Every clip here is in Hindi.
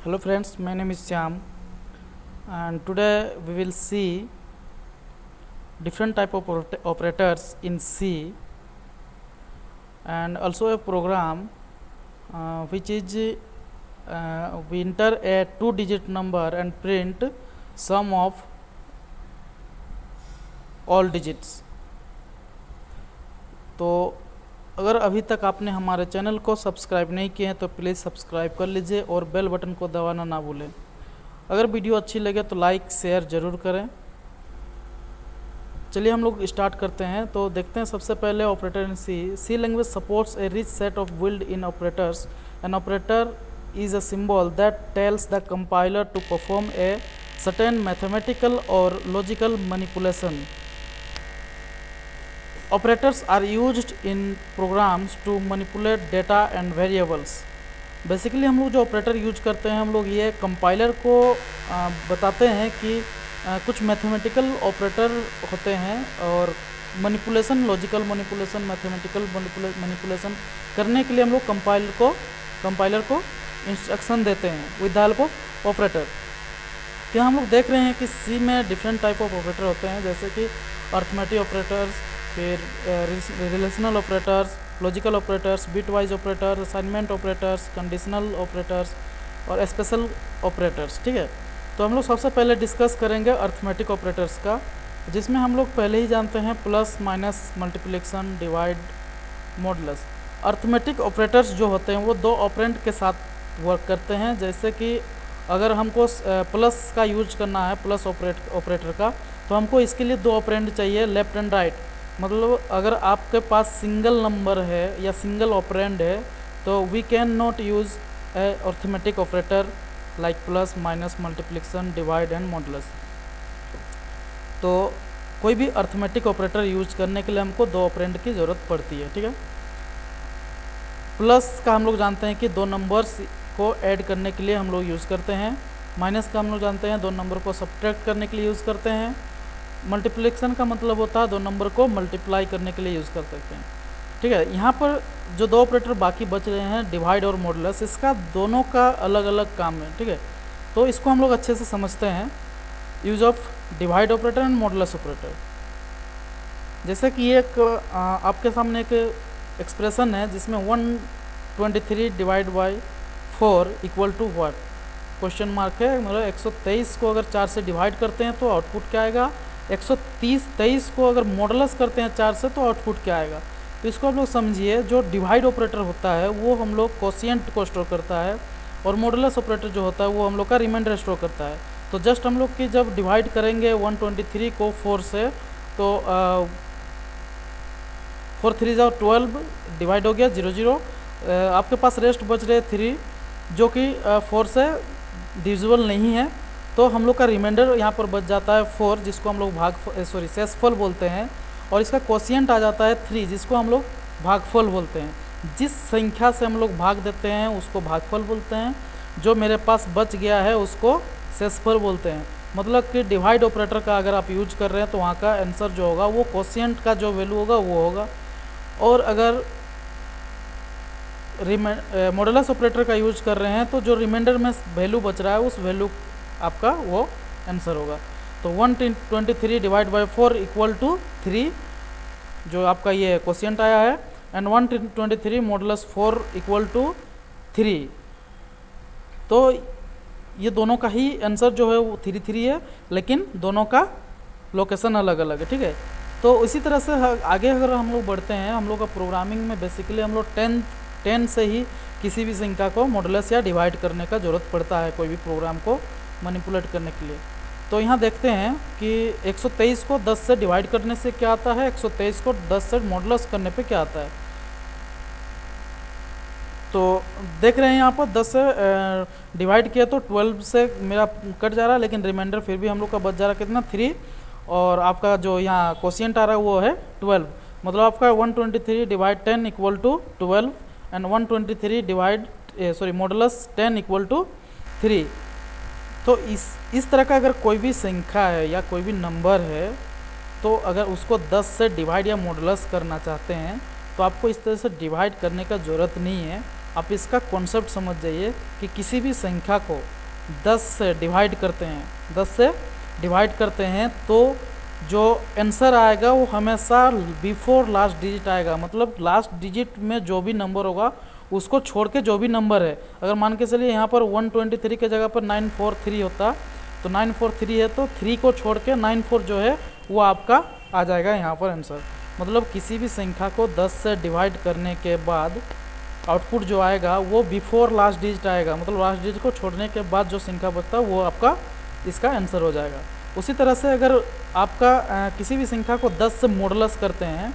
Hello friends, my name is Syam and today we will see different type of operators in C and also a program which is we enter a 2-digit number and print sum of all digits। तो अगर अभी तक आपने हमारे चैनल को सब्सक्राइब नहीं किए हैं तो प्लीज़ सब्सक्राइब कर लीजिए और बेल बटन को दबाना ना भूलें। अगर वीडियो अच्छी लगे तो लाइक शेयर ज़रूर करें। चलिए हम लोग स्टार्ट करते हैं। तो देखते हैं सबसे पहले operator in C language supports a rich set of build in operators. An operator is a symbol that tells the compiler to perform a certain mathematical or logical manipulation. Operators are used in programs to manipulate data and variables. Basically हम लोग जो ऑपरेटर यूज करते हैं हम लोग ये कंपाइलर को बताते हैं कि कुछ मैथमेटिकल ऑपरेटर होते हैं और manipulation, logical manipulation, mathematical manipulation करने के लिए हम लोग कंपाइलर को इंस्ट्रक्शन देते हैं with the help of operator. क्या हम लोग देख रहे हैं कि सी में डिफरेंट टाइप ऑफ ऑपरेटर होते हैं, जैसे कि अर्थमेटिक ऑपरेटर्स, फिर relational operators, logical operators, bit wise operator, assignment operators, conditional operators और स्पेशल ऑपरेटर्स। ठीक है, तो हम लोग सबसे पहले डिस्कस करेंगे अर्थमेटिक ऑपरेटर्स का, जिसमें हम लोग पहले ही जानते हैं plus, minus, multiplication, divide, modulus. Arithmetic operators जो होते हैं वो दो ऑपरेंड के साथ वर्क करते हैं। जैसे कि अगर हमको प्लस का यूज करना है, प्लस ऑपरेटर का, तो हमको इसके लिए दो ऑपरेंड चाहिए, लेफ्ट एंड राइट। मतलब अगर आपके पास सिंगल नंबर है या सिंगल ऑपरेंड है तो we can not use a arithmetic operator like plus, minus, multiplication, divide and modulus. तो कोई भी अर्थमेटिक ऑपरेटर यूज करने के लिए हमको दो ऑपरेंड की ज़रूरत पड़ती है। ठीक है, प्लस का हम लोग जानते हैं कि दो नंबर्स को ऐड करने के लिए हम लोग यूज़ करते हैं। माइनस का हम लोग जानते हैं दो नंबर को सब्ट्रैक्ट करने के लिए यूज़ करते हैं। मल्टीप्लिकेशन का मतलब होता है दो नंबर को मल्टीप्लाई करने के लिए यूज़ कर सकते हैं। ठीक है, यहाँ पर जो दो ऑपरेटर बाकी बच रहे हैं, डिवाइड और मॉडुलस, इसका दोनों का अलग अलग काम है। ठीक है, तो इसको हम लोग अच्छे से समझते हैं। Use of divide operator and modulus operator. जैसे कि एक आपके सामने एक एक्सप्रेशन है जिसमें 123 divide by 4 equal to what, question mark है। मतलब 123 को अगर 4 से डिवाइड करते हैं तो आउटपुट क्या आएगा, 123 को अगर मॉडुलस करते हैं 4 से तो आउटपुट क्या आएगा। तो इसको आप लोग समझिए, जो डिवाइड ऑपरेटर होता है वो हम लोग कोशिएंट को स्टोर करता है और मॉडुलस ऑपरेटर जो होता है वो हम लोग का रिमाइंडर स्टोर करता है। तो जस्ट हम लोग की जब डिवाइड करेंगे 123 को 4 से तो 4 3 जाओ 12, डिवाइड हो गया 0 0। आपके पास रेस्ट बच रहे 3 जो कि 4 से डिविजिबल नहीं है, तो हम लोग का रिमाइंडर यहाँ पर बच जाता है 4, जिसको हम लोग शेषफल बोलते हैं। और इसका कोशिएंट आ जाता है 3, जिसको हम लोग भागफल बोलते हैं। जिस संख्या से हम लोग भाग देते हैं उसको भागफल बोलते हैं, जो मेरे पास बच गया है उसको शेषफल बोलते हैं। मतलब कि डिवाइड ऑपरेटर का अगर आप यूज कर रहे हैं तो वहाँ का आंसर जो होगा वो कोशिएंट का जो वैल्यू होगा वो होगा। और अगर मॉडुलस ऑपरेटर का यूज कर रहे हैं तो जो रिमाइंडर में वैल्यू बच रहा है उस वैल्यू आपका वो आंसर होगा। तो 123 डिवाइड बाई 4 इक्वल टू 3 जो आपका ये क्वेश्चन आया है, एंड 123 मॉडुलस 4 इक्वल टू 3। तो ये दोनों का ही आंसर जो है वो 3 है, लेकिन दोनों का लोकेशन अलग अलग है। ठीक है, तो इसी तरह से आगे अगर हम लोग बढ़ते हैं, हम लोग का प्रोग्रामिंग में बेसिकली हम लोग 10 से ही किसी भी संख्या को मॉडुलस या डिवाइड करने का ज़रूरत पड़ता है कोई भी प्रोग्राम को मैनिपुलेट करने के लिए। तो यहाँ देखते हैं कि 123 को 10 से डिवाइड करने से क्या आता है, 123 को 10 से मॉडुलस करने पे क्या आता है। तो देख रहे हैं यहाँ पर 10 से डिवाइड किया तो 12 से मेरा कट जा रहा है, लेकिन रिमाइंडर फिर भी हम लोग का बच जा रहा है कितना, 3। और आपका जो यहाँ क्वोशिएंट आ रहा है वो है 12। मतलब आपका 123 divide 10 equal to 12 and 123 divide modulus 10 equal to 3। तो इस तरह का अगर कोई भी संख्या है या कोई भी नंबर है तो अगर उसको 10 से डिवाइड या मॉडुलस करना चाहते हैं तो आपको इस तरह से डिवाइड करने का ज़रूरत नहीं है। आप इसका कॉन्सेप्ट समझ जाइए कि किसी भी संख्या को 10 से डिवाइड करते हैं, 10 से डिवाइड करते हैं तो जो आंसर आएगा वो हमेशा बिफोर लास्ट डिजिट आएगा। मतलब लास्ट डिजिट में जो भी नंबर होगा उसको छोड़ के जो भी नंबर है, अगर मान के चलिए यहाँ पर 123 के जगह पर 943 होता तो 943 है तो 3 को छोड़ के 94 जो है वो आपका आ जाएगा यहाँ पर आंसर। मतलब किसी भी संख्या को 10 से डिवाइड करने के बाद आउटपुट जो आएगा वो बिफोर लास्ट डिजिट आएगा। मतलब लास्ट डिजिट को छोड़ने के बाद जो संख्या बचता है वो आपका इसका आंसर हो जाएगा। उसी तरह से अगर आपका किसी भी संख्या को 10 से मॉडुलस करते हैं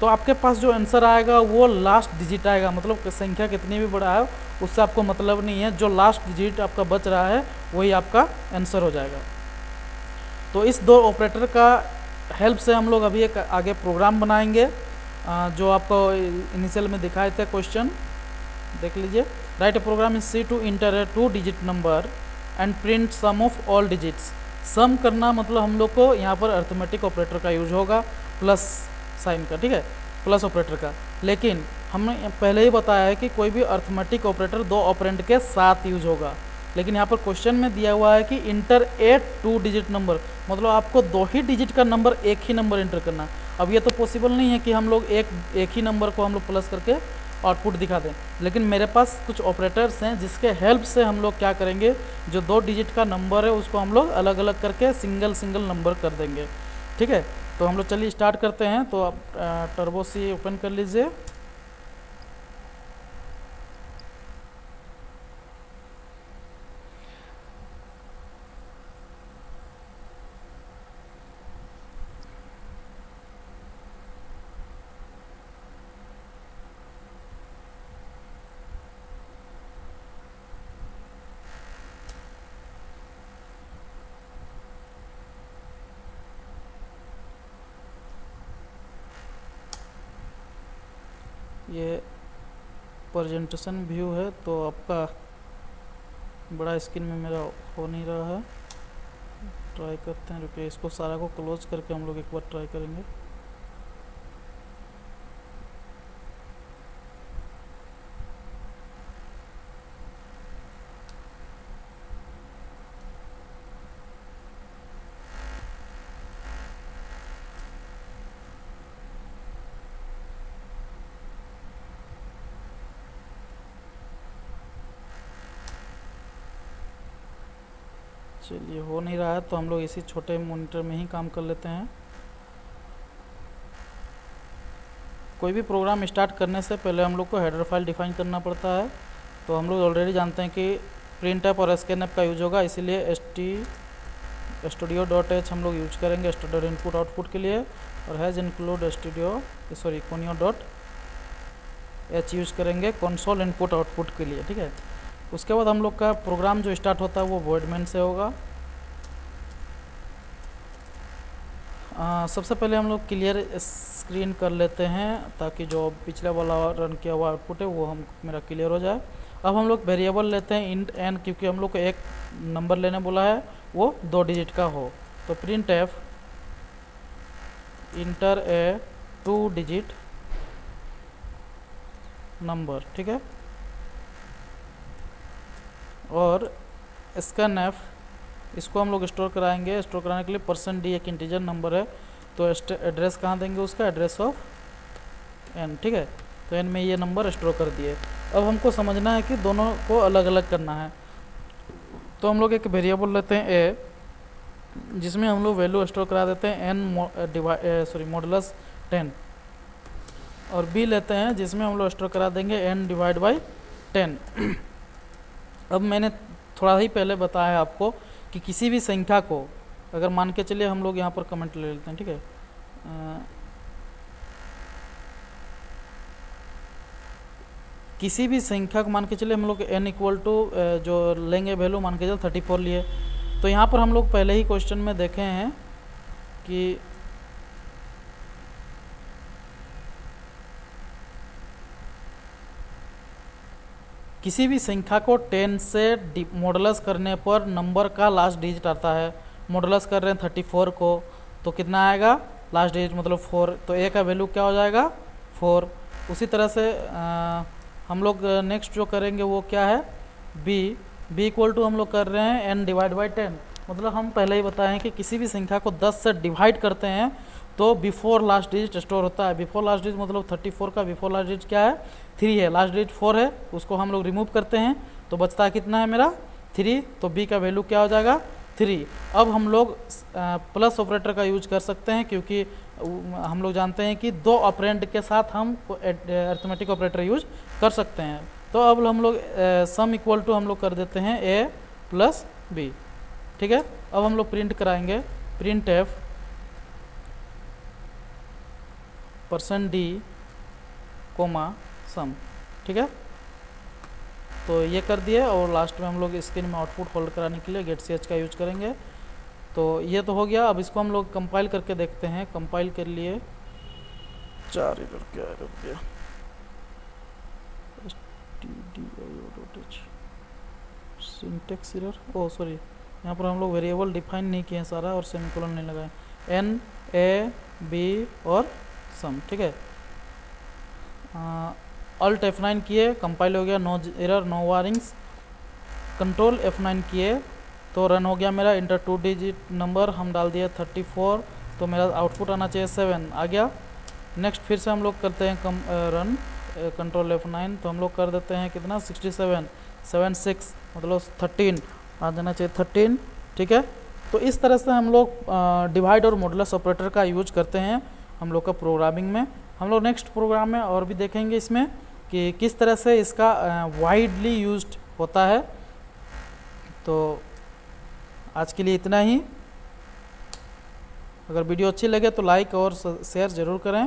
तो आपके पास जो आंसर आएगा वो लास्ट डिजिट आएगा। मतलब संख्या कितनी भी बड़ा है उससे आपको मतलब नहीं है, जो लास्ट डिजिट आपका बच रहा है वही आपका आंसर हो जाएगा। तो इस दो ऑपरेटर का हेल्प से हम लोग अभी एक आगे प्रोग्राम बनाएंगे जो आपको इनिशियल में दिखाए थे क्वेश्चन, देख लीजिए। Write a program in C to enter a 2 digit number and print sum of all digits. Sum करना मतलब हम लोग को यहाँ पर अर्थमेटिक ऑपरेटर का यूज होगा, प्लस साइन का, ठीक है, प्लस ऑपरेटर का। लेकिन हमने पहले ही बताया है कि कोई भी अर्थमेटिक ऑपरेटर 2 ऑपरेंड के साथ यूज होगा। लेकिन यहाँ पर क्वेश्चन में दिया हुआ है कि इंटर ए 2 डिजिट नंबर, मतलब आपको 2 ही डिजिट का नंबर एक ही नंबर इंटर करना। अब ये तो पॉसिबल नहीं है कि हम लोग एक ही नंबर को हम लोग प्लस करके आउटपुट दिखा दें। लेकिन मेरे पास कुछ ऑपरेटर्स हैं जिसके हेल्प से हम लोग क्या करेंगे, जो 2 डिजिट का नंबर है उसको हम लोग अलग अलग करके सिंगल सिंगल नंबर कर देंगे, ठीक है। तो हम लोग चलिए स्टार्ट करते हैं। तो आप टर्बो सी ओपन कर लीजिए। ये प्रेजेंटेशन व्यू है तो आपका बड़ा स्क्रीन में मेरा हो नहीं रहा है। ट्राई करते हैं, रुकिए, इसको सारा को क्लोज करके हम लोग एक बार ट्राई करेंगे। चलिए, हो नहीं रहा है तो हम लोग इसी छोटे मॉनिटर में ही काम कर लेते हैं। कोई भी प्रोग्राम स्टार्ट करने से पहले हम लोग को हेडर फाइल डिफाइन करना पड़ता है। तो हम लोग ऑलरेडी जानते हैं कि प्रिंटफ और स्कैनफ का यूज होगा, इसीलिए studio.h हम लोग यूज करेंगे स्टैंडर्ड इनपुट आउटपुट के लिए, और हैज़ इंक्लूड conio.h यूज करेंगे कंसोल इनपुट आउटपुट के लिए, ठीक है। उसके बाद हम लोग का प्रोग्राम जो स्टार्ट होता है वो void main से होगा। सबसे पहले हम लोग क्लियर स्क्रीन कर लेते हैं ताकि जो पिछला वाला रन किया हुआ आउटपुट है वो हम मेरा क्लियर हो जाए। अब हम लोग वेरिएबल लेते हैं इंट n, क्योंकि हम लोग को एक नंबर लेने बोला है वो 2 डिजिट का हो। तो print F inter a 2 digit number, ठीक है। और स्कैनफ इसको हम लोग स्टोर कराएंगे। स्टोर कराने के लिए %d एक इंटीजर नंबर है, तो एड्रेस कहाँ देंगे उसका, एड्रेस ऑफ n, ठीक है। तो n में ये नंबर स्टोर कर दिए। अब हमको समझना है कि दोनों को अलग अलग करना है। तो हम लोग एक वेरिएबल लेते हैं a, जिसमें हम लोग वैल्यू स्टोर करा देते हैं n मॉडुलस 10, और b लेते हैं जिसमें हम लोग स्टोर करा देंगे n डिवाइड बाई 10। अब मैंने थोड़ा ही पहले बताया आपको कि किसी भी संख्या को अगर मान के चलिए, हम लोग यहाँ पर कमेंट ले लेते हैं, ठीक है। किसी भी संख्या को मान के चलिए हम लोग n इक्वल टू जो लेंगे वैल्यू मान के चलिए 34 लिए। तो यहाँ पर हम लोग पहले ही क्वेश्चन में देखे हैं कि किसी भी संख्या को 10 से मॉडुलस करने पर नंबर का लास्ट डिजिट आता है। मॉडुलस कर रहे हैं 34 को, तो कितना आएगा लास्ट डिजिट, मतलब 4। तो a का वैल्यू क्या हो जाएगा 4। उसी तरह से हम लोग नेक्स्ट जो करेंगे वो क्या है, बी इक्वल टू हम लोग कर रहे हैं n डिवाइड बाई 10। मतलब हम पहले ही बताए हैं कि किसी भी संख्या को 10 से डिवाइड करते हैं तो बिफोर लास्ट डिजिट स्टोर होता है। बिफोर लास्ट डिजिट मतलब 34 का बिफोर लास्ट डिजिट क्या है, 3 है, लास्ट डिजिट 4 है, उसको हम लोग रिमूव करते हैं तो बचता है कितना है मेरा 3। तो बी का वैल्यू क्या हो जाएगा 3। अब हम लोग प्लस ऑपरेटर का यूज कर सकते हैं क्योंकि हम लोग जानते हैं कि 2 ऑपरेंड के साथ हम अरिथमेटिक ऑपरेटर यूज कर सकते हैं। तो अब हम लोग सम इक्वल टू हम लोग कर देते हैं a प्लस बी। ठीक है, अब हम लोग प्रिंट कराएंगे, प्रिंट एफ % d कोमा सम। ठीक है, तो ये कर दिए और लास्ट में हम लोग स्क्रीन में आउटपुट होल्ड कराने के लिए गेट ch का यूज करेंगे। तो ये तो हो गया। अब इसको हम लोग कंपाइल करके देखते हैं। कंपाइल कर लिए 4 एरर क्या एरर दिया, सिंटेक्स एरर, ओ सॉरी, यहाँ पर हम लोग वेरिएबल डिफाइन नहीं किए हैं सारा और सेमीकोलन नहीं लगाए, n a b और सम। ठीक है, अल्ट F9 किए, कंपाइल हो गया, no error no warnings. Control F9 किए तो रन हो गया मेरा। इंटर 2 डिजिट नंबर हम डाल दिए 34, तो मेरा आउटपुट आना चाहिए 7 आ गया। नेक्स्ट फिर से हम लोग करते हैं रन कंट्रोल F9, तो हम लोग कर देते हैं कितना 67 76 मतलब 13 आ जाना चाहिए 13। ठीक है, तो इस तरह से हम लोग डिवाइड और मॉडुलस ऑपरेटर का यूज करते हैं हम लोग का प्रोग्रामिंग में। हम लोग नेक्स्ट प्रोग्राम में और भी देखेंगे इसमें कि किस तरह से इसका वाइडली यूज्ड होता है। तो आज के लिए इतना ही। अगर वीडियो अच्छी लगे तो लाइक और शेयर ज़रूर करें।